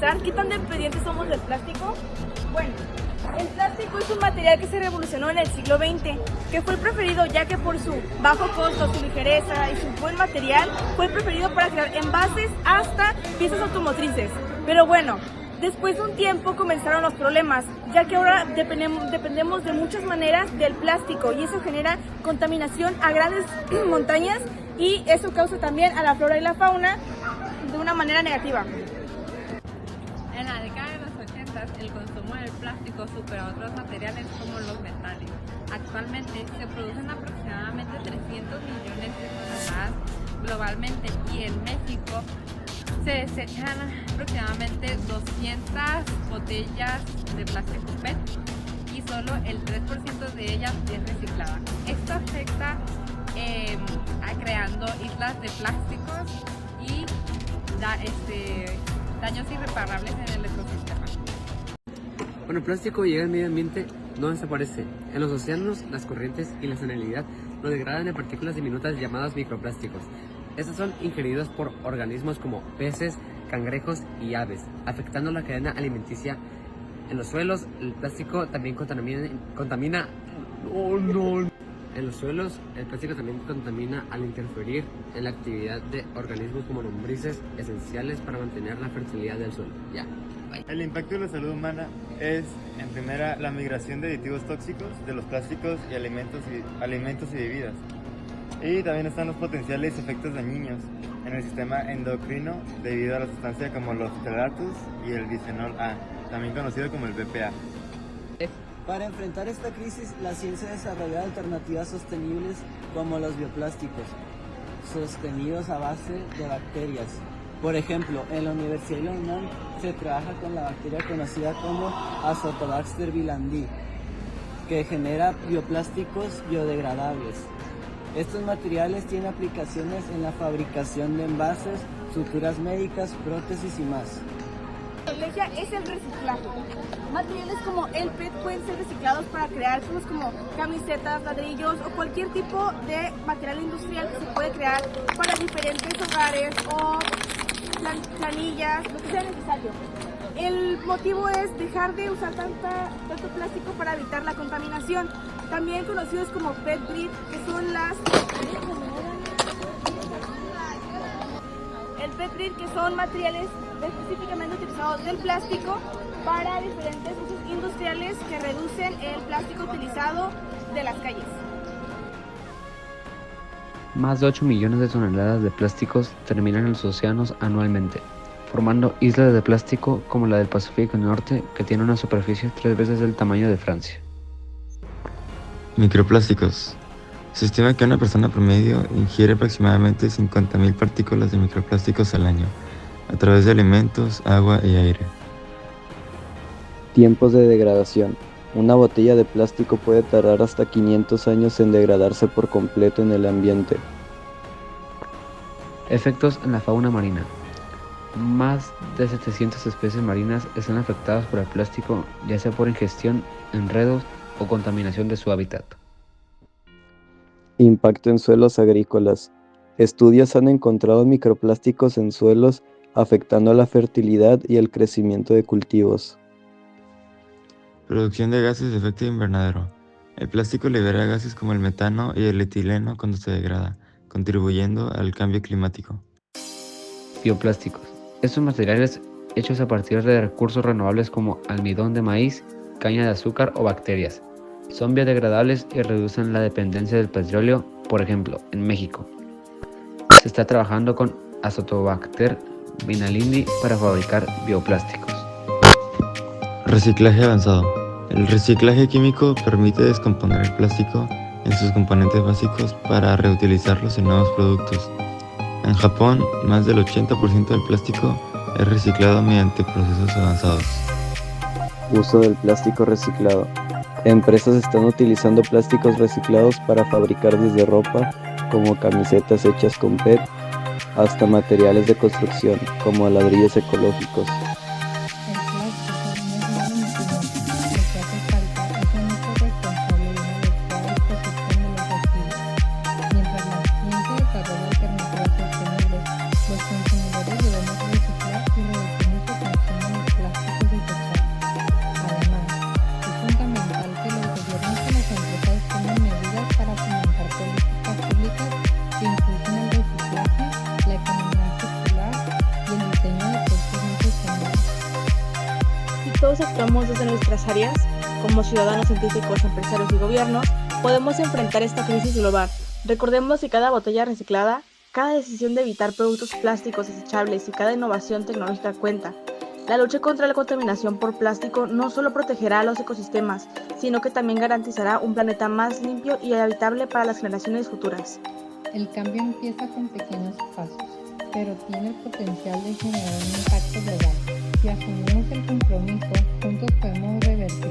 empezar, ¿qué tan dependientes somos del plástico? Bueno, el plástico es un material que se revolucionó en el siglo XX, que fue el preferido ya que por su bajo costo, su ligereza y su buen material, fue el preferido para crear envases hasta piezas automotrices. Pero bueno, después de un tiempo comenzaron los problemas, ya que ahora dependemos de muchas maneras del plástico y eso genera contaminación a grandes montañas y eso causa también a la flora y la fauna de una manera negativa. En la década de los 80 el consumo del plástico superó a otros materiales como los metales. Actualmente se producen aproximadamente 300 millones de toneladas globalmente y en México se desechan aproximadamente 200 botellas de plástico PET y solo el 3% de ellas es reciclada. Esto afecta creando islas de plásticos y daños irreparables en el ecosistema. Cuando el plástico llega al medio ambiente, no desaparece. En los océanos, las corrientes y la salinidad lo degradan en partículas diminutas llamadas microplásticos. Estos son ingeridos por organismos como peces, cangrejos y aves, afectando la cadena alimenticia. En los suelos, el plástico también contamina. En los suelos, el plástico también contamina al interferir en la actividad de organismos como lombrices, esenciales para mantener la fertilidad del suelo. El impacto de la salud humana es, en primera, la migración de aditivos tóxicos de los plásticos y alimentos y bebidas. Y también están los potenciales efectos dañinos en el sistema endocrino debido a la sustancia como los ftalatos y el bisfenol A, también conocido como el BPA. Para enfrentar esta crisis, la ciencia ha desarrollado alternativas sostenibles como los bioplásticos, sostenidos a base de bacterias. Por ejemplo, en la Universidad de la UNAM se trabaja con la bacteria conocida como Azotobacter vilandii, que genera bioplásticos biodegradables. Estos materiales tienen aplicaciones en la fabricación de envases, suturas médicas, prótesis y más. La estrategia es el reciclaje. Materiales como el PET pueden ser reciclados para crear cosas como camisetas, ladrillos o cualquier tipo de material industrial que se puede crear para diferentes hogares o planillas, lo que sea necesario. El motivo es dejar de usar tanto plástico para evitar la contaminación, también conocidos como PET-grid, que son materiales específicamente utilizados del plástico para diferentes usos industriales que reducen el plástico utilizado de las calles. Más de 8 millones de toneladas de plásticos terminan en los océanos anualmente, formando islas de plástico como la del Pacífico Norte, que tiene una superficie 3 veces el tamaño de Francia. Microplásticos. Se estima que una persona promedio ingiere aproximadamente 50.000 partículas de microplásticos al año, a través de alimentos, agua y aire. Tiempos de degradación. Una botella de plástico puede tardar hasta 500 años en degradarse por completo en el ambiente. Efectos en la fauna marina. Más de 700 especies marinas están afectadas por el plástico, ya sea por ingestión, enredos o contaminación de su hábitat. Impacto en suelos agrícolas. Estudios han encontrado microplásticos en suelos afectando la fertilidad y el crecimiento de cultivos. Producción de gases de efecto invernadero. El plástico libera gases como el metano y el etileno cuando se degrada, contribuyendo al cambio climático. Bioplásticos. Estos materiales hechos a partir de recursos renovables como almidón de maíz, caña de azúcar o bacterias. Son biodegradables y reducen la dependencia del petróleo, por ejemplo, en México. Se está trabajando con Azotobacter vilandii para fabricar bioplásticos. Reciclaje avanzado. El reciclaje químico permite descomponer el plástico en sus componentes básicos para reutilizarlos en nuevos productos. En Japón, más del 80% del plástico es reciclado mediante procesos avanzados. Uso del plástico reciclado. Empresas están utilizando plásticos reciclados para fabricar desde ropa, como camisetas hechas con PET, hasta materiales de construcción, como ladrillos ecológicos. Los consumidores debemos reciclar y reducir nuestro consumo actuamos desde nuestras áreas, como ciudadanos, científicos, empresarios y gobierno, podemos enfrentar esta crisis global. Recordemos que cada botella reciclada, cada decisión de evitar productos plásticos desechables y cada innovación tecnológica cuenta. La lucha contra la contaminación por plástico no solo protegerá a los ecosistemas, sino que también garantizará un planeta más limpio y habitable para las generaciones futuras. El cambio empieza con pequeños pasos, pero tiene el potencial de generar un impacto global. Si asumimos el compromiso, juntos podemos revertir